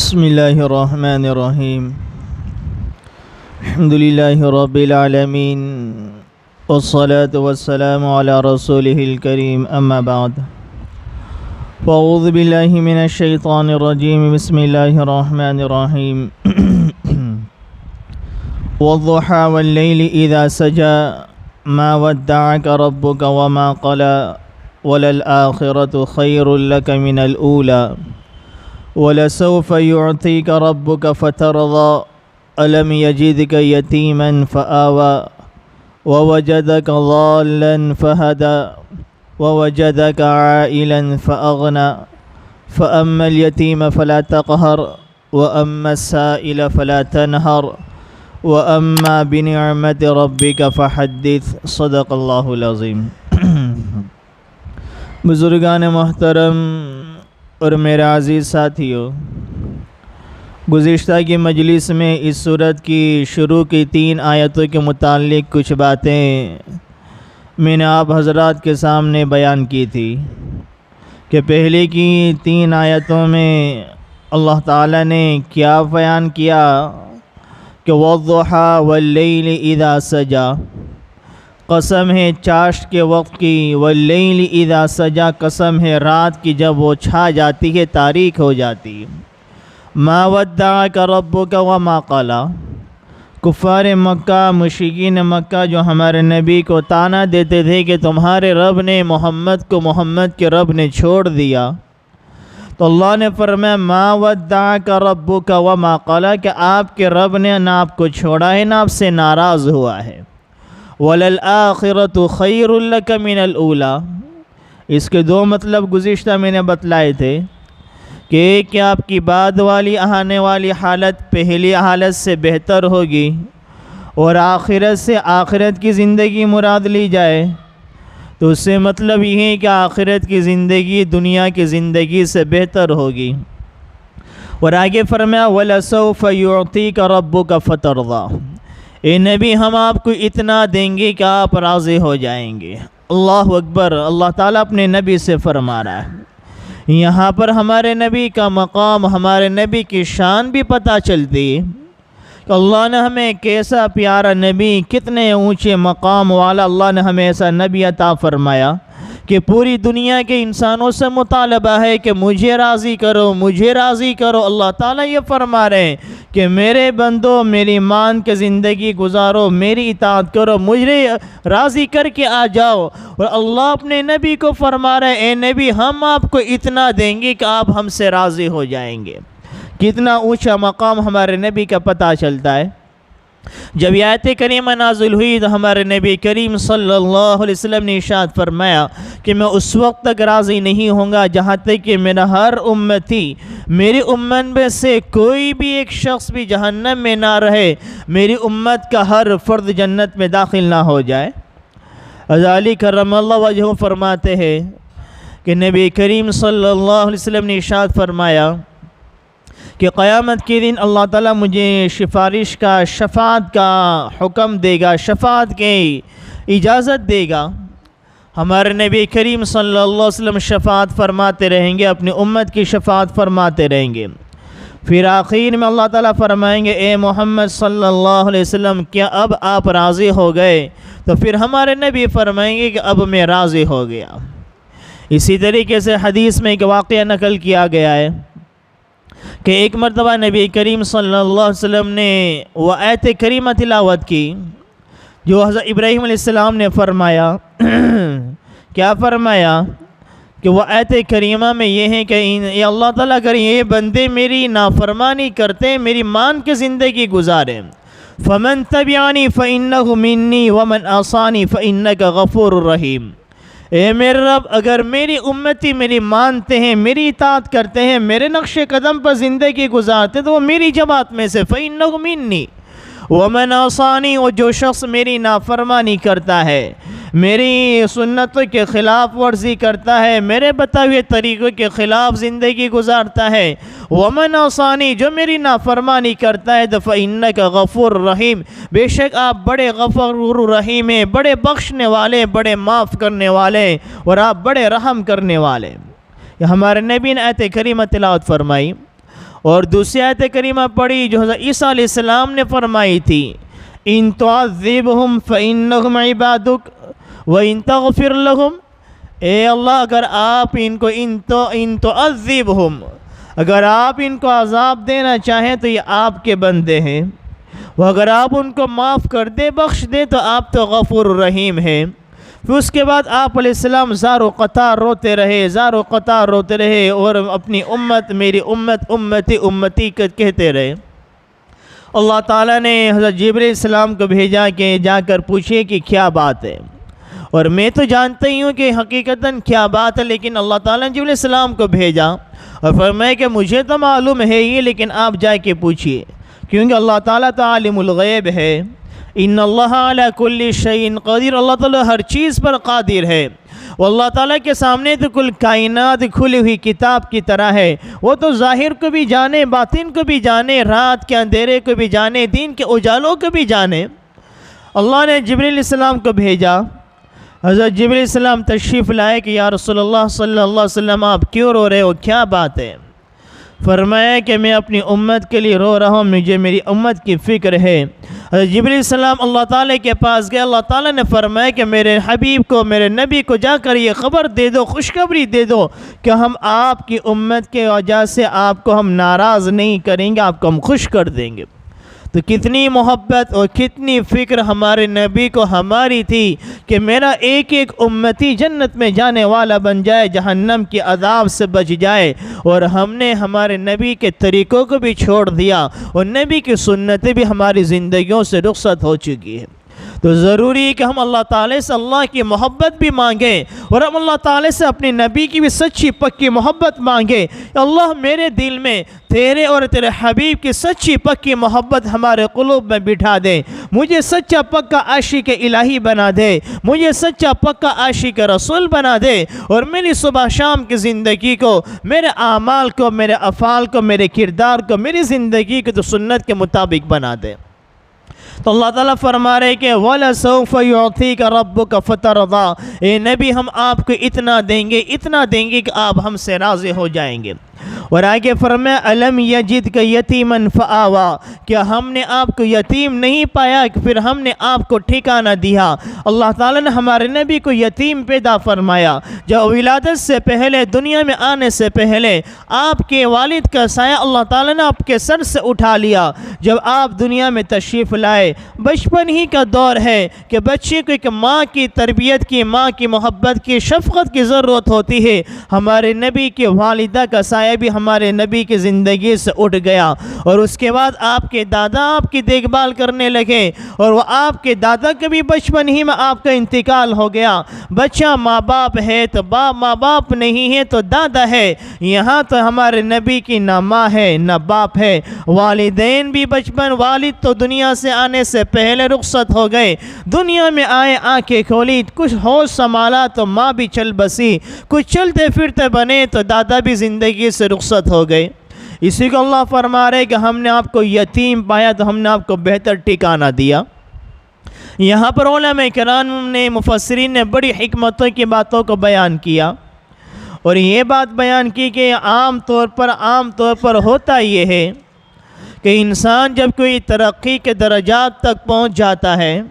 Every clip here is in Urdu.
بسم اللہ الرحمن الرحیم الحمد للہ رب العالمین والصلاة والسلام علی رسولہ الکریم اما بعد فاعوذ باللہ من الشیطان الرجیم بسم اللہ الرحمن الرحیم والضحى واللیل اذا سجى ما ودعك ربك وما قلى وللآخرة خیر لك من الأولى وَلَسَوْفَ يُعْطِيكَ رَبُّكَ فَتَرْضَى أَلَمْ يَجِدْكَ يَتِيمًا فَآوَى وَوَجَدَكَ ضَالًّا فَهَدَى وَوَجَدَكَ عَائِلًا فَأَغْنَى فَأَمَّا الْيَتِيمَ فَلَا تَقْهَرْ وَأَمَّا السَّائِلَ فَلَا تَنْهَرْ وَأَمَّا بِنِعْمَةِ رَبِّكَ فَحَدِّثْ صدق اللہ العظیم۔ بزرگان محترم اور میرے عزیز ساتھیوں، گزشتہ کی مجلس میں اس سورت کی شروع کی 3 آیتوں کے متعلق کچھ باتیں میں نے آپ حضرات کے سامنے بیان کی تھی کہ پہلے کی 3 آیتوں میں اللہ تعالیٰ نے کیا بیان کیا کہ وَالضُّحَى وَاللَّيْلِ إِذَا سَجَى، قسم ہے چاشت کے وقت کی، واللیل اذا سجا، قسم ہے رات کی جب وہ چھا جاتی ہے، تاریک ہو جاتی ہے۔ ما ودعک ربک وما قلی، کفار مکہ، مشرکین مکہ جو ہمارے نبی کو طعنہ دیتے تھے کہ تمہارے رب نے محمد کو، محمد کے رب نے چھوڑ دیا، تو اللہ نے فرمایا ما ودعک ربک وما قلی، کہ آپ کے رب نے نہ آپ کو چھوڑا ہے نہ آپ سے ناراض ہوا ہے۔ وَلَلْآخِرَةُ خَيْرٌ لَكَ مِنَ الْأُولَى، اس کے 2 مطلب گزشتہ میں نے بتلائے تھے کہ ایک کہ آپ کی بعد والی آنے والی حالت پہلی حالت سے بہتر ہوگی، اور آخرت سے آخرت کی زندگی مراد لی جائے تو اس سے مطلب یہ ہے کہ آخرت کی زندگی دنیا کی زندگی سے بہتر ہوگی۔ اور آگے فرمایا وَلَسَوْفَ يُعْطِيكَ رَبُّكَ فَتَرْضَى، اے نبی ہم آپ کو اتنا دیں گے کہ آپ راضی ہو جائیں گے۔ اللہ اکبر، اللہ تعالیٰ اپنے نبی سے فرما رہا ہے۔ یہاں پر ہمارے نبی کا مقام، ہمارے نبی کی شان بھی پتہ چلتی ہے کہ اللہ نے ہمیں کیسا پیارا نبی، کتنے اونچے مقام والا اللہ نے ہمیں ایسا نبی عطا فرمایا کہ پوری دنیا کے انسانوں سے مطالبہ ہے کہ مجھے راضی کرو، مجھے راضی کرو۔ اللہ تعالیٰ یہ فرما رہے ہیں کہ میرے بندو میری مان کے زندگی گزارو، میری اطاعت کرو، مجھے راضی کر کے آ جاؤ۔ اور اللہ اپنے نبی کو فرما رہے ہیں اے نبی ہم آپ کو اتنا دیں گے کہ آپ ہم سے راضی ہو جائیں گے۔ کتنا اونچا مقام ہمارے نبی کا پتہ چلتا ہے۔ جب یہ آیت کریمہ نازل ہوئی تو ہمارے نبی کریم صلی اللہ علیہ وسلم نے ارشاد فرمایا کہ میں اس وقت تک راضی نہیں ہوں گا جہاں تک کہ میرا ہر امتی، میری امت میں سے کوئی بھی ایک شخص بھی جہنم میں نہ رہے، میری امت کا ہر فرد جنت میں داخل نہ ہو جائے۔ غزالی کرم اللہ وجہہ فرماتے ہیں کہ نبی کریم صلی اللہ علیہ وسلم نے ارشاد فرمایا کہ قیامت کے دن اللہ تعالیٰ مجھے سفارش کا، شفاعت کا حکم دے گا، شفاعت کی اجازت دے گا۔ ہمارے نبی کریم صلی اللہ علیہ وسلم شفاعت فرماتے رہیں گے، اپنی امت کی شفاعت فرماتے رہیں گے۔ پھر آخر میں اللہ تعالیٰ فرمائیں گے اے محمد صلی اللہ علیہ وسلم کیا اب آپ راضی ہو گئے؟ تو پھر ہمارے نبی فرمائیں گے کہ اب میں راضی ہو گیا۔ اسی طریقے سے حدیث میں ایک واقعہ نقل کیا گیا ہے کہ ایک مرتبہ نبی کریم صلی اللہ علیہ وسلم نے وہ آیت کریمہ تلاوت کی جو حضرت ابراہیم علیہ السلام نے فرمایا۔ کیا فرمایا کہ وہ آیت کریمہ میں یہ ہے کہ یہ اللہ تعالیٰ کریں یہ بندے میری نافرمانی کرتے، میری مان کے زندگی گزاریں۔ فَمَن تَبِعَنِي فَإِنَّهُ مِنِّي وَمَنْ عَصَانِي فَإِنَّكَ غَفُورٌ رَحِيمٌ، اے میرے رب اگر میری امتی میری مانتے ہیں، میری اطاعت کرتے ہیں، میرے نقش قدم پر زندگی گزارتے ہیں تو وہ میری جماعت میں سے، فَإِنَّهُ مِنِّي وَمَنْ عَصَانِي، اور جو شخص میری نافرمانی کرتا ہے، میری سنتوں کے خلاف ورزی کرتا ہے، میرے بتائے ہوئے طریقوں کے خلاف زندگی گزارتا ہے، وَمَنْ عَصَانِي، جو میری نافرمانی کرتا ہے، تو فَإِنَّكَ غَفُورٌ رَحِيمٌ، بے شک آپ بڑے غفور رحیم ہیں، بڑے بخشنے والے، بڑے معاف کرنے والے، اور آپ بڑے رحم کرنے والے۔ یہ ہمارے نبی نے آیت کریمہ تلاوت فرمائی اور دوسری آیت کریمہ پڑھی جو حضرت عیسیٰ علیہ السلام نے فرمائی تھی، ان تعذبہم فإنہم عبادک وإن تغفر لہم، اے اللہ اگر آپ ان کو ان تعذبہم، اگر آپ ان کو عذاب دینا چاہیں تو یہ آپ کے بندے ہیں، وہ اگر آپ ان کو معاف کر دے بخش دے تو آپ تو غفور رحیم ہیں۔ پھر اس کے بعد آپ علیہ السلام زار و قطار روتے رہے اور اپنی امت میری امت امتی امتی کہتے رہے۔ اللہ تعالیٰ نے حضرت جبرائیل علیہ السلام کو بھیجا کہ جا کر پوچھے کہ کیا بات ہے، اور میں تو جانتا ہی ہوں کہ حقیقتاً کیا بات ہے، لیکن اللہ تعالیٰ نے جبرائیل علیہ السلام کو بھیجا اور فرمایا کہ مجھے تو معلوم ہے یہ، لیکن آپ جا کے پوچھئے، کیونکہ اللہ تعالیٰ تو عالم الغیب ہے۔ ان اللہ علی کل شیء قدیر، اللہ تعالیٰ ہر چیز پر قادر ہے، وہ اللہ تعالیٰ کے سامنے تو کل کائنات کھلی ہوئی کتاب کی طرح ہے، وہ تو ظاہر کو بھی جانے، باطن کو بھی جانے، رات کے اندھیرے کو بھی جانے، دین کے اجالوں کو بھی جانے۔ اللہ نے جبرائیل علیہ السلام کو بھیجا، حضرت جبرائیل علیہ السلام تشریف لائے کہ یا رسول اللہ صلی اللہ علیہ وسلم آپ کیوں رو رہے ہو، کیا بات ہے؟ فرمایا کہ میں اپنی امت کے لیے رو رہا ہوں، مجھے میری امت کی فکر ہے۔ حضرت جبرائیل علیہ السلام اللہ تعالیٰ کے پاس گئے، اللہ تعالیٰ نے فرمایا کہ میرے حبیب کو، میرے نبی کو جا کر یہ خبر دے دو، خوشخبری دے دو کہ ہم آپ کی امت کے وجہ سے آپ کو ہم ناراض نہیں کریں گے، آپ کو ہم خوش کر دیں گے۔ تو کتنی محبت اور کتنی فکر ہمارے نبی کو ہماری تھی کہ میرا ایک ایک امتی جنت میں جانے والا بن جائے، جہنم کی عذاب سے بچ جائے، اور ہم نے ہمارے نبی کے طریقوں کو بھی چھوڑ دیا اور نبی کی سنتیں بھی ہماری زندگیوں سے رخصت ہو چکی ہے۔ تو ضروری ہے کہ ہم اللہ تعالیٰ سے اللہ کی محبت بھی مانگیں، اور ہم اللہ تعالیٰ سے اپنے نبی کی بھی سچی پکی محبت مانگیں۔ اللہ میرے دل میں تیرے اور تیرے حبیب کی سچی پکی محبت ہمارے قلوب میں بٹھا دے، مجھے سچا پکا عاشق الہی بنا دے، مجھے سچا پکا عاشق رسول بنا دے، اور میری صبح شام کی زندگی کو، میرے اعمال کو، میرے افعال کو، میرے کردار کو، میری زندگی کو تو سنت کے مطابق بنا دے۔ تو اللہ تعالیٰ فرما رہے کہ وَلَسَوْفَ يُعْطِيكَ رَبُّكَ فَتَرْضَىٰ، اے نبی ہم آپ کو اتنا دیں گے کہ آپ ہم سے راضی ہو جائیں گے۔ اور آگے فرمایا أَلَمْ يَجِدْكَ يَتِيمًا فَآوَىٰ، کیا ہم نے آپ کو یتیم نہیں پایا کہ پھر ہم نے آپ کو ٹھکانہ دیا۔ اللہ تعالیٰ نے ہمارے نبی کو یتیم پیدا فرمایا، جب ولادت سے پہلے، دنیا میں آنے سے پہلے آپ کے والد کا سایہ اللہ تعالیٰ نے آپ کے سر سے اٹھا لیا۔ جب آپ دنیا میں تشریف لائے، بچپن ہی کا دور ہے کہ بچے کو ایک ماں کی تربیت کی، ماں کی محبت کی، شفقت کی ضرورت ہوتی ہے۔ ہمارے نبی کے والدہ کا سایہ بھی ہمارے نبی کی زندگی سے اٹھ گیا، اور اس کے بعد آپ کے دادا آپ کی دیکھ بھال کرنے لگے، اور وہ آپ کے دادا کے بھی بچپن ہی میں آپ کا انتقال ہو گیا۔ بچہ ماں باپ ہے تو ماں باپ نہیں ہے تو دادا ہے، یہاں تو ہمارے نبی کی نہ ماں ہے نہ باپ ہے۔ والدین بھی بچپن، والد تو دنیا سے آنے سے پہلے رخصت ہو گئے، دنیا میں آئے آنکھیں کھولی، کچھ ہوش سنبھالا تو ماں بھی چل بسی، کچھ چلتے پھرتے بنے تو دادا بھی زندگی سے رخصت ہو گئے۔ اسی کو اللہ فرما رہے کہ ہم نے آپ کو یتیم پایا تو ہم نے آپ کو بہتر ٹھکانہ دیا۔ یہاں پر علماء کرام نے، مفسرین نے بڑی حکمتوں کی باتوں کو بیان کیا، اور یہ بات بیان کی کہ عام طور پر ہوتا یہ ہے کہ انسان جب کوئی ترقی کے درجات تک پہنچ جاتا ہے،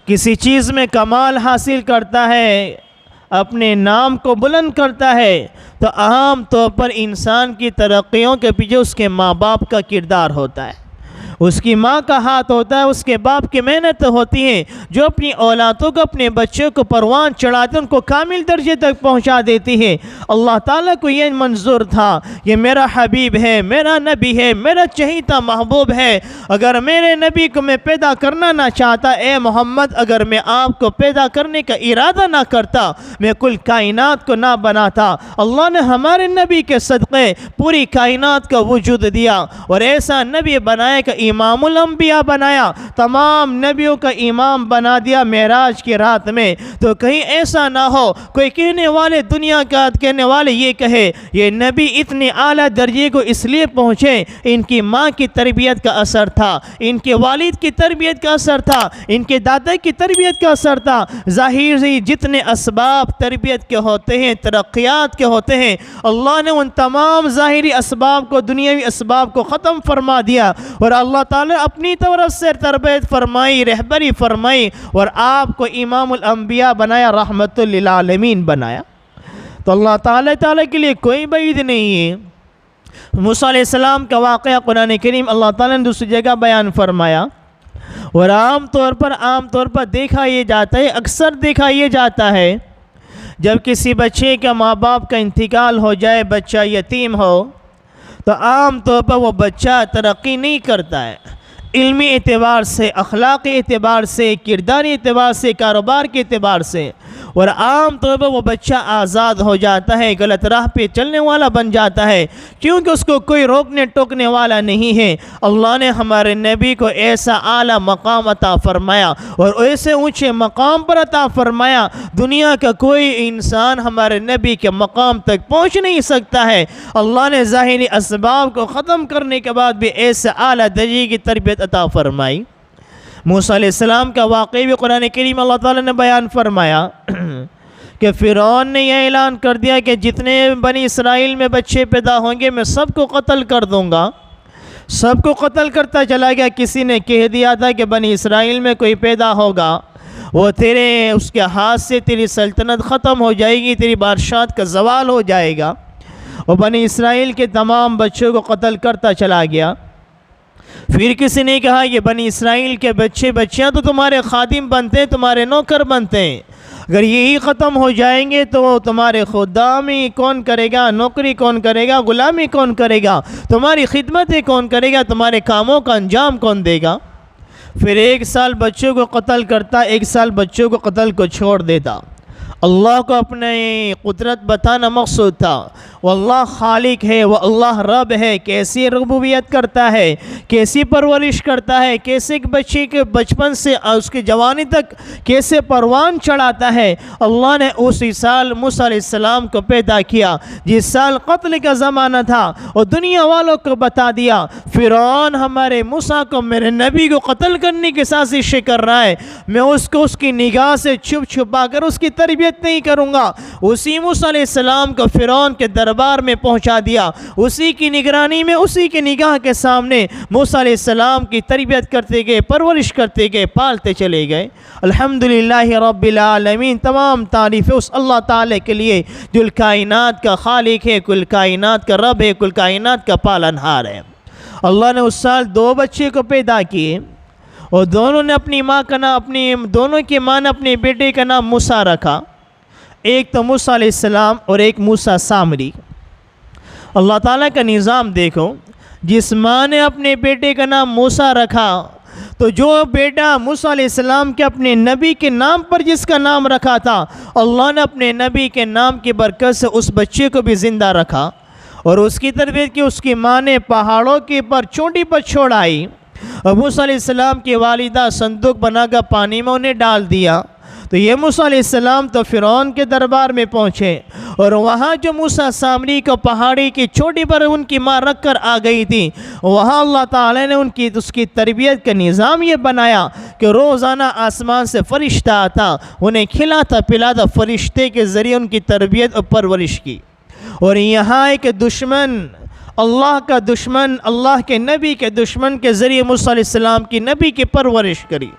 کسی چیز میں کمال حاصل کرتا ہے، اپنے نام کو بلند کرتا ہے، تو عام طور پر انسان کی ترقیوں کے پیچھے اس کے ماں باپ کا کردار ہوتا ہے، اس کی ماں کا ہاتھ ہوتا ہے، اس کے باپ کی محنت ہوتی ہے، جو اپنی اولادوں کو، اپنے بچوں کو پروان چڑھاتے، ان کو کامل درجے تک پہنچا دیتی ہے۔ اللہ تعالیٰ کو یہ منظور تھا کہ میرا حبیب ہے، میرا نبی ہے، میرا چہیتا محبوب ہے، اگر میرے نبی کو میں پیدا کرنا نہ چاہتا، اے محمد اگر میں آپ کو پیدا کرنے کا ارادہ نہ کرتا، میں کل کائنات کو نہ بناتا۔ اللہ نے ہمارے نبی کے صدقے پوری کائنات کا وجود دیا، اور ایسا نبی بنائے کہ امام الانبیاء بنایا، تمام نبیوں کا امام بنا دیا معراج کی رات میں، تو کہیں ایسا نہ ہو کوئی کہنے والے دنیا کا کہنے والے یہ کہے یہ نبی اتنے اعلیٰ درجے کو اس لیے پہنچے ان کی ماں کی تربیت کا اثر تھا، ان کے والد کی تربیت کا اثر تھا، ان کے دادا کی تربیت کا اثر تھا۔ ظاہر سے جتنے اسباب تربیت کے ہوتے ہیں، ترقیات کے ہوتے ہیں، اللہ نے ان تمام ظاہری اسباب کو، دنیاوی اسباب کو ختم فرما دیا، اور اللہ تعالیٰ اپنی طرف سے تربیت فرمائی، رہبری فرمائی، اور آپ کو امام الانبیاء بنایا، رحمت للعالمین بنایا۔ تو اللہ تعالیٰ کے لیے کوئی بعید نہیں ہے۔ موسیٰ علیہ السلام کا واقعہ قرآن کریم اللہ تعالیٰ نے دوسری جگہ بیان فرمایا، اور عام طور پر دیکھا یہ جاتا ہے، اکثر دیکھا یہ جاتا ہے جب کسی بچے کا ماں باپ کا انتقال ہو جائے، بچہ یتیم ہو، تو عام طور پر وہ بچہ ترقی نہیں کرتا ہے، علمی اعتبار سے، اخلاقی اعتبار سے، کرداری اعتبار سے، کاروبار کے اعتبار سے، اور عام طور پر وہ بچہ آزاد ہو جاتا ہے، غلط راہ پہ چلنے والا بن جاتا ہے، کیونکہ اس کو کوئی روکنے ٹوکنے والا نہیں ہے۔ اللہ نے ہمارے نبی کو ایسا اعلیٰ مقام عطا فرمایا اور ایسے اونچے مقام پر عطا فرمایا، دنیا کا کوئی انسان ہمارے نبی کے مقام تک پہنچ نہیں سکتا ہے۔ اللہ نے ظاہری اسباب کو ختم کرنے کے بعد بھی ایسے اعلیٰ درجے کی تربیت عطا فرمائی۔ موسیٰ علیہ السلام کا واقعہ بھی قرآن کریم اللہ تعالیٰ نے بیان فرمایا کہ فرعون نے یہ اعلان کر دیا کہ جتنے بنی اسرائیل میں بچے پیدا ہوں گے میں سب کو قتل کر دوں گا، سب کو قتل کرتا چلا گیا۔ کسی نے کہہ دیا تھا کہ بنی اسرائیل میں کوئی پیدا ہوگا وہ اس کے ہاتھ سے تیری سلطنت ختم ہو جائے گی، تیری بادشاہت کا زوال ہو جائے گا، اور بنی اسرائیل کے تمام بچوں کو قتل کرتا چلا گیا۔ پھر کسی نے کہا یہ بنی اسرائیل کے بچیاں تو تمہارے خادم بنتے ہیں، تمہارے نوکر بنتے ہیں، اگر یہی ختم ہو جائیں گے تو تمہارے خدامی کون کرے گا، نوکری کون کرے گا، غلامی کون کرے گا، تمہاری خدمتیں کون کرے گا، تمہارے کاموں کا انجام کون دے گا۔ پھر 1 سال بچوں کو قتل کرتا، 1 سال بچوں کو قتل کو چھوڑ دیتا۔ اللہ کو اپنی قدرت بتانا مقصود تھا، وہ اللہ خالق ہے، وہ اللہ رب ہے، کیسی ربوبیت کرتا ہے، کیسی پرورش کرتا ہے، کیسے ایک بچے کے بچپن سے اس کی جوانی تک کیسے پروان چڑھاتا ہے۔ اللہ نے اسی سال موسیٰ علیہ السلام کو پیدا کیا جس سال قتل کا زمانہ تھا، اور دنیا والوں کو بتا دیا فرعون ہمارے موسیٰ کو، میرے نبی کو قتل کرنے کی سازشیں کر رہا ہے، میں اس کو اس کی نگاہ سے چھپا کر اس کی تربیت نہیں کروں گا۔ اسی موسیٰ علیہ السلام کو فرعون کے دربار میں پہنچا دیا، اسی کی نگرانی میں، اسی کی نگاہ کے سامنے موسیٰ علیہ السلام کی تربیت کرتے گئے، پرورش کرتے گئے، پالتے چلے گئے۔ الحمدللہ رب العالمین، تمام تعریف اس اللہ تعالی کے لیے جو کائنات کا خالق ہے، کل کائنات کا رب ہے، کل کائنات کا پالنہار ہے۔ اللہ نے اس سال 2 بچے کو پیدا کیے، اور دونوں نے اپنی ماں کا نام، دونوں کی ماں نے اپنے بیٹے کا نام موسیٰ رکھا، ایک تو موسیٰ علیہ السلام اور ایک موسیٰ سامری۔ اللہ تعالیٰ کا نظام دیکھو، جس ماں نے اپنے بیٹے کا نام موسیٰ رکھا تو جو بیٹا موسیٰ علیہ السلام کے اپنے نبی کے نام پر جس کا نام رکھا تھا، اللہ نے اپنے نبی کے نام کی برکت سے اس بچے کو بھی زندہ رکھا، اور اس کی تربیت کی اس کی ماں نے پہاڑوں کے پر چوٹی پر چھوڑائی، اور موسیٰ علیہ السلام کی والدہ صندوق بنا کر پانی میں انہیں ڈال دیا۔ تو یہ موسیٰ علیہ السلام تو فرعون کے دربار میں پہنچے، اور وہاں جو موسیٰ سامری کو پہاڑی کی چوٹی پر ان کی ماں رکھ کر آ گئی تھی، وہاں اللہ تعالی نے اس کی تربیت کا نظام یہ بنایا کہ روزانہ آسمان سے فرشتہ آتا، انہیں کھلاتا پلاتا، فرشتے کے ذریعے ان کی تربیت اور پرورش کی۔ اور یہاں ایک دشمن، اللہ کا دشمن، اللہ کے نبی کے دشمن کے ذریعے موسیٰ علیہ السلام کی نبی کی پرورش کری۔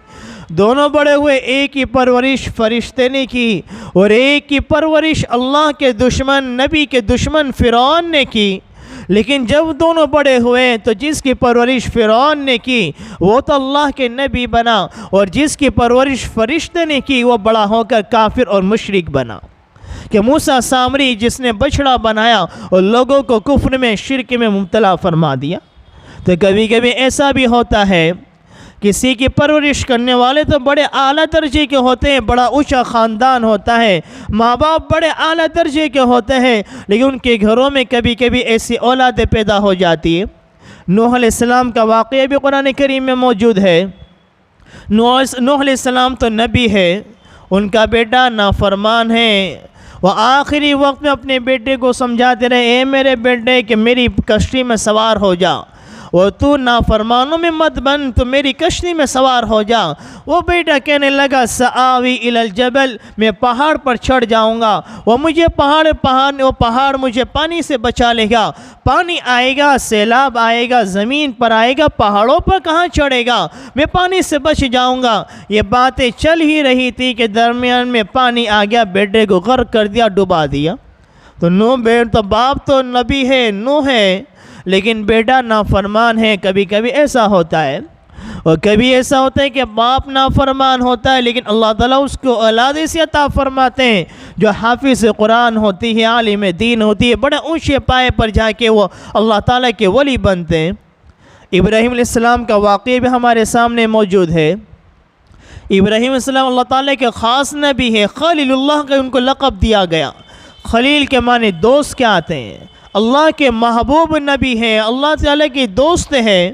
دونوں بڑے ہوئے، ایک کی پرورش فرشتے نے کی، اور ایک کی پرورش اللہ کے دشمن، نبی کے دشمن فرعون نے کی۔ لیکن جب دونوں بڑے ہوئے تو جس کی پرورش فرعون نے کی وہ تو اللہ کے نبی بنا، اور جس کی پرورش فرشتے نے کی وہ بڑا ہو کر کافر اور مشرک بنا۔ کہ موسیٰ سامری جس نے بچڑا بنایا اور لوگوں کو کفر میں، شرک میں مبتلا فرما دیا۔ تو کبھی کبھی ایسا بھی ہوتا ہے، کسی کی پرورش کرنے والے تو بڑے اعلیٰ درجے کے ہوتے ہیں، بڑا اونچا خاندان ہوتا ہے، ماں باپ بڑے اعلیٰ درجے کے ہوتے ہیں، لیکن ان کے گھروں میں کبھی کبھی ایسی اولادیں پیدا ہو جاتی ہے نوح علیہ السلام کا واقعہ بھی قرآن کریم میں موجود ہے۔ نوح علیہ السلام تو نبی ہے، ان کا بیٹا نافرمان ہے۔ وہ آخری وقت میں اپنے بیٹے کو سمجھاتے رہے، اے میرے بیٹے کہ میری کشتی میں سوار ہو جا، اور تو نافرمانوں میں مت بن، تو میری کشتی میں سوار ہو جا۔ وہ بیٹا کہنے لگا سآوی الی الجبل، میں پہاڑ پر چڑھ جاؤں گا، وہ پہاڑ مجھے پانی سے بچا لے گا۔ پانی آئے گا، سیلاب آئے گا، زمین پر آئے گا، پہاڑوں پر کہاں چڑھے گا، میں پانی سے بچ جاؤں گا۔ یہ باتیں چل ہی رہی تھی کہ درمیان میں پانی آ گیا، بیٹے کو غرق کر دیا، ڈبا دیا۔ تو باپ تو نبی ہے، نوح ہے، لیکن بیٹا نافرمان ہے۔ کبھی کبھی ایسا ہوتا ہے، اور کبھی ایسا ہوتا ہے کہ باپ نافرمان ہوتا ہے، لیکن اللہ تعالیٰ اس کو اولاد ایسی عطا فرماتے ہیں جو حافظ قرآن ہوتی ہے، عالم دین ہوتی ہے، بڑے اونچے پائے پر جا کے وہ اللہ تعالیٰ کے ولی بنتے ہیں۔ ابراہیم علیہ السلام کا واقعہ بھی ہمارے سامنے موجود ہے۔ ابراہیم علیہ السلام اللہ تعالیٰ کے خاص نبی ہے، خلیل اللہ کا ان کو لقب دیا گیا۔ خلیل کے معنی دوست کیا آتے ہیں، اللہ کے محبوب نبی ہیں، اللہ تعالیٰ کی دوست ہیں۔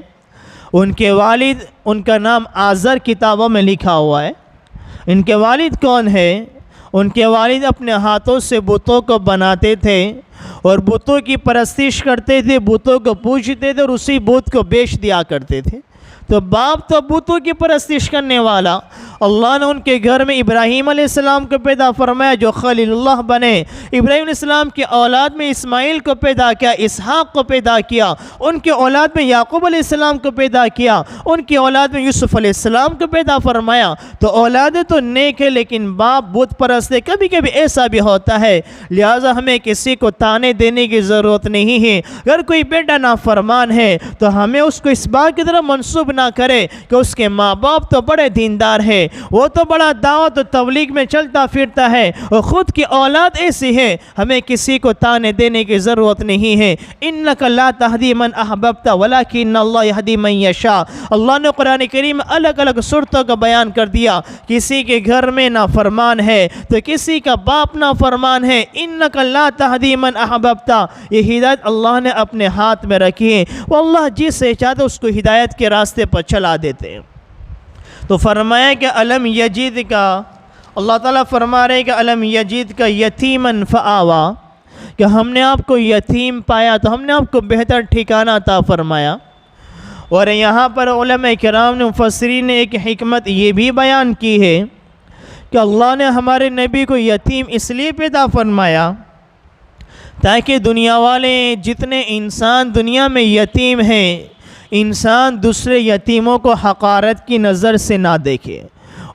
ان کے والد، ان کا نام آزر کتابوں میں لکھا ہوا ہے۔ ان کے والد کون ہیں؟ ان کے والد اپنے ہاتھوں سے بتوں کو بناتے تھے اور بتوں کی پرستش کرتے تھے، بتوں کو پوجتے تھے اور اسی بت کو بیچ دیا کرتے تھے۔ تو باپ تو بتوں کی پرستش کرنے والا، اللہ نے ان کے گھر میں ابراہیم علیہ السلام کو پیدا فرمایا جو خلیل اللہ بنے۔ ابراہیم علیہ السلام کی اولاد میں اسماعیل کو پیدا کیا، اسحاق کو پیدا کیا، ان کے اولاد میں یعقوب علیہ السلام کو پیدا کیا، ان کی اولاد میں یوسف علیہ السلام کو پیدا فرمایا۔ تو اولادیں تو نیک ہے، لیکن باپ بت پرست ہے۔ کبھی کبھی ایسا بھی ہوتا ہے، لہٰذا ہمیں کسی کو تانے دینے کی ضرورت نہیں ہے۔ اگر کوئی بیٹا نافرمان ہے تو ہمیں اس کو اس بات کی طرف منسوب نہ کرے کہ اس کے ماں باپ تو بڑے دیندار ہے، وہ تو بڑا دعوت و تبلیغ میں چلتا پھرتا ہے، اور خود کی اولاد ایسی ہے۔ ہمیں کسی کو تانے دینے کی ضرورت نہیں ہے۔ انک لا تہدی من احببت ولکن اللہ یہدی من یشاء۔ اللہ نے قرآن کریم میں الگ الگ صورتوں کا بیان کر دیا۔ کسی کے گھر میں نافرمان ہے تو کسی کا باپ نافرمان ہے۔ انک لا تہدی من احببت، یہ ہدایت اللہ نے اپنے ہاتھ میں رکھی ہے، وہ اللہ جسے چاہتے اس کو ہدایت کے راستے پر چلا دیتے ہیں۔ تو فرمایا کہ علم یجید کا، اللہ تعالیٰ فرما رہے کہ علم یجید کا یتیمن فآوا، کہ ہم نے آپ کو یتیم پایا تو ہم نے آپ کو بہتر ٹھکانہ عطا فرمایا۔ اور یہاں پر علماء کرام نے، مفسرین نے ایک حکمت یہ بھی بیان کی ہے کہ اللہ نے ہمارے نبی کو یتیم اس لیے پیدا فرمایا تاکہ دنیا والے جتنے انسان دنیا میں یتیم ہیں، انسان دوسرے یتیموں کو حقارت کی نظر سے نہ دیکھے،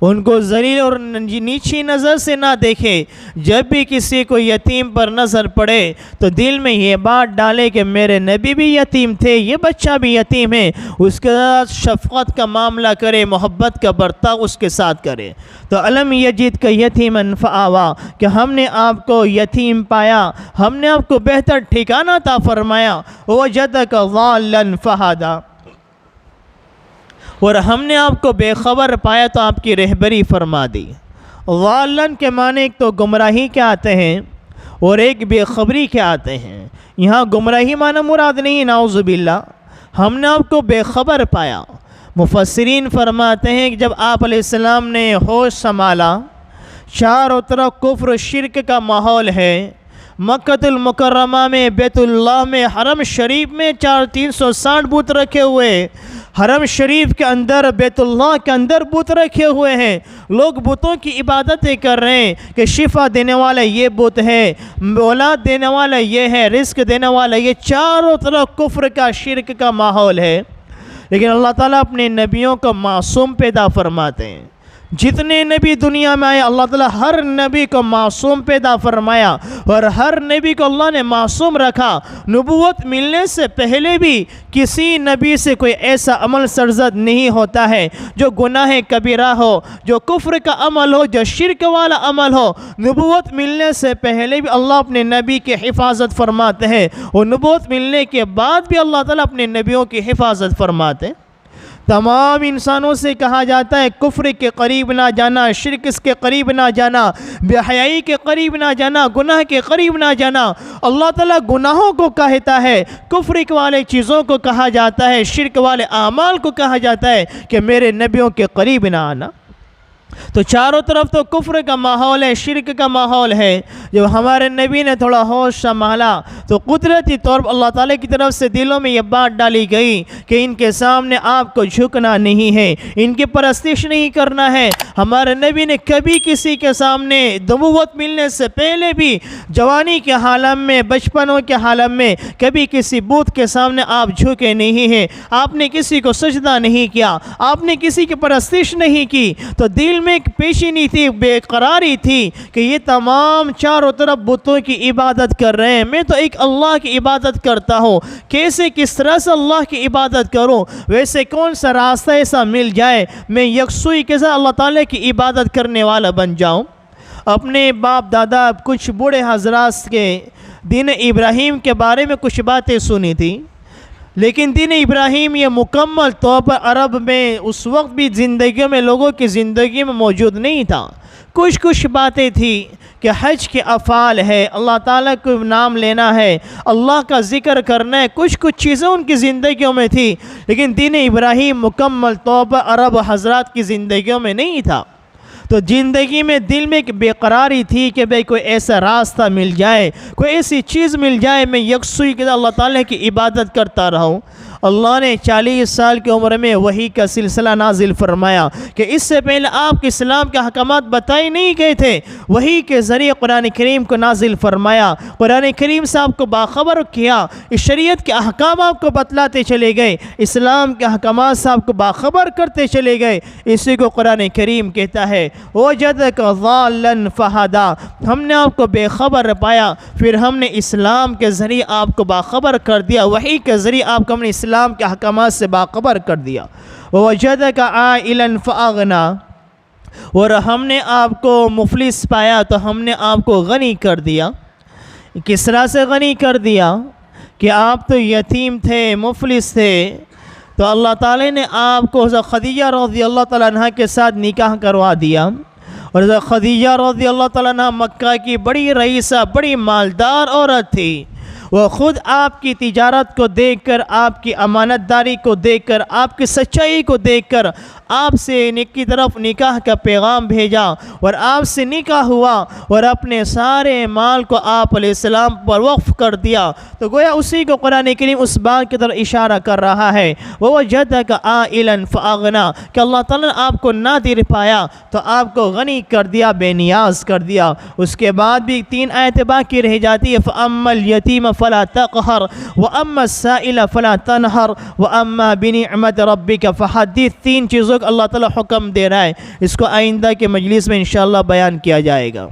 ان کو ذلیل اور نیچی نظر سے نہ دیکھے۔ جب بھی کسی کو یتیم پر نظر پڑے تو دل میں یہ بات ڈالے کہ میرے نبی بھی یتیم تھے، یہ بچہ بھی یتیم ہے، اس کے ساتھ شفقت کا معاملہ کرے، محبت کا برتاؤ اس کے ساتھ کرے۔ تو علم یجید کا یتیمن فآوا، کہ ہم نے آپ کو یتیم پایا، ہم نے آپ کو بہتر ٹھکانہ عطا فرمایا۔ وجدک ضالا فہدا، اور ہم نے آپ کو بے خبر پایا تو آپ کی رہبری فرما دی۔ ضالن کے معنی ایک تو گمراہی کے آتے ہیں اور ایک بے خبری کے آتے ہیں۔ یہاں گمراہی معنی مراد نہیں، نعوذ باللہ، ہم نے آپ کو بے خبر پایا۔ مفسرین فرماتے ہیں کہ جب آپ علیہ السلام نے ہوش سنبھالا، چاروں طرف کفر و شرک کا ماحول ہے، مکہ المکرمہ میں، بیت اللہ میں، حرم شریف میں 360 بت رکھے ہوئے، حرم شریف کے اندر، بیت اللہ کے اندر بت رکھے ہوئے ہیں، لوگ بتوں کی عبادتیں کر رہے ہیں کہ شفا دینے والا یہ بت ہے، اولاد دینے والا یہ ہے، رزق دینے والا یہ، چاروں طرف کفر کا، شرک کا ماحول ہے۔ لیکن اللہ تعالیٰ اپنے نبیوں کو معصوم پیدا فرماتے ہیں۔ جتنے نبی دنیا میں آئے اللہ تعالیٰ ہر نبی کو معصوم پیدا فرمایا، اور ہر نبی کو اللہ نے معصوم رکھا۔ نبوت ملنے سے پہلے بھی کسی نبی سے کوئی ایسا عمل سرزد نہیں ہوتا ہے جو گناہ کبیرہ ہو، جو کفر کا عمل ہو، جو شرک والا عمل ہو۔ نبوت ملنے سے پہلے بھی اللہ اپنے نبی کی حفاظت فرماتے ہیں، اور نبوت ملنے کے بعد بھی اللہ تعالیٰ اپنے نبیوں کی حفاظت فرماتے ہیں۔ تمام انسانوں سے کہا جاتا ہے کفر کے قریب نہ جانا، شرک کے قریب نہ جانا، بے حیائی کے قریب نہ جانا، گناہ کے قریب نہ جانا۔ اللہ تعالیٰ گناہوں کو کہتا ہے، کفر والے چیزوں کو کہا جاتا ہے، شرک والے اعمال کو کہا جاتا ہے کہ میرے نبیوں کے قریب نہ آنا۔ تو چاروں طرف تو کفر کا ماحول ہے، شرک کا ماحول ہے۔ جب ہمارے نبی نے تھوڑا ہوش سنبھالا تو قدرتی طور پر اللہ تعالیٰ کی طرف سے دلوں میں یہ بات ڈالی گئی کہ ان کے سامنے آپ کو جھکنا نہیں ہے، ان کی پرستش نہیں کرنا ہے۔ ہمارے نبی نے کبھی کسی کے سامنے نبوت ملنے سے پہلے بھی جوانی کے حالت میں، بچپنوں کے حالت میں کبھی کسی بت کے سامنے آپ جھکے نہیں ہیں، آپ نے کسی کو سجدہ نہیں کیا، آپ نے کسی کی پرستش نہیں کی۔ تو دل میں ایک پیشینی تھی، بے قراری تھی کہ یہ تمام چاروں طرف بتوں کی عبادت کر رہے ہیں، میں تو ایک اللہ کی عبادت کرتا ہوں، کیسے کس طرح سے اللہ کی عبادت کروں، ویسے کون سا راستہ ایسا مل جائے میں یکسوئی کے ساتھ اللہ تعالیٰ کی عبادت کرنے والا بن جاؤں۔ اپنے باپ دادا کچھ بوڑھے حضرات کے دین ابراہیم کے بارے میں کچھ باتیں سنی تھی، لیکن دین ابراہیم یہ مکمل طور پر عرب میں اس وقت بھی زندگیوں میں، لوگوں کی زندگی میں موجود نہیں تھا۔ کچھ باتیں تھی کہ حج کے افعال ہے، اللہ تعالیٰ کو نام لینا ہے، اللہ کا ذکر کرنا ہے، کچھ چیزیں ان کی زندگیوں میں تھی، لیکن دین ابراہیم مکمل طور پر عرب حضرات کی زندگیوں میں نہیں تھا۔ تو زندگی میں دل میں ایک بے قراری تھی کہ بھئی کوئی ایسا راستہ مل جائے، کوئی ایسی چیز مل جائے میں یکسوئی کے اللہ تعالیٰ کی عبادت کرتا رہوں۔ اللہ نے 40 سال کی عمر میں وحی کا سلسلہ نازل فرمایا کہ اس سے پہلے آپ کے اسلام کے احکامات بتائے نہیں گئے تھے، وحی کے ذریعے قرآن کریم کو نازل فرمایا، قرآن کریم سے آپ کو باخبر کیا، اس شریعت کے احکام آپ کو بتلاتے چلے گئے، اسلام کے احکامات سے آپ کو باخبر کرتے چلے گئے۔ اسی کو قرآن کریم کہتا ہے وَوَجَدَكَ ضَالًّا فَهَدَىٰ، ہم نے آپ کو بے خبر پایا، پھر ہم نے اسلام کے ذریعے آپ کو باخبر کر دیا، وحی کے ذریعے آپ کو ہم نے اسلام کے احکامات سے باخبر کر دیا۔ وَوَجَدَكَ عَائِلًا فَأَغْنَىٰ، اور ہم نے آپ کو مفلس پایا تو ہم نے آپ کو غنی کر دیا۔ کس طرح سے غنی کر دیا کہ آپ تو یتیم تھے، مفلس تھے، تو اللہ تعالی نے آپ کو حضرت خدیجہ رضی اللہ تعالیٰ عنہ کے ساتھ نکاح کروا دیا، اور حضرت خدیجہ رضی اللہ تعالیٰ عنہ مکہ کی بڑی رئیسہ، بڑی مالدار عورت تھی۔ وہ خود آپ کی تجارت کو دیکھ کر، آپ کی امانت داری کو دیکھ کر، آپ کی سچائی کو دیکھ کر آپ سے کی طرف نکاح کا پیغام بھیجا، اور آپ سے نکاح ہوا، اور اپنے سارے مال کو آپ علیہ السلام پر وقف کر دیا۔ تو گویا اسی کو قرآن کریم اس بات کی طرف اشارہ کر رہا ہے وَوَجَدَكَ عَائِلًا فَأَغْنَىٰ، کہ اللہ تعالیٰ نے آپ کو نادر پایا تو آپ کو غنی کر دیا، بے نیاز کر دیا۔ اس کے بعد بھی 3 آیتیں باقی رہ جاتی ہے فَأَمَّا الْيَتِيمَ فَلَا تَقْهَرْ وَأَمَّا السَّائِلَ فَلَا تَنْهَرْ وَأَمَّا بِنِعْمَةِ رَبِّكَ فَحَدِّثْ۔ 3 چیزوں کا اللہ تعالیٰ حکم دے رہا ہے، اس کو آئندہ کے مجلس میں انشاءاللہ بیان کیا جائے گا۔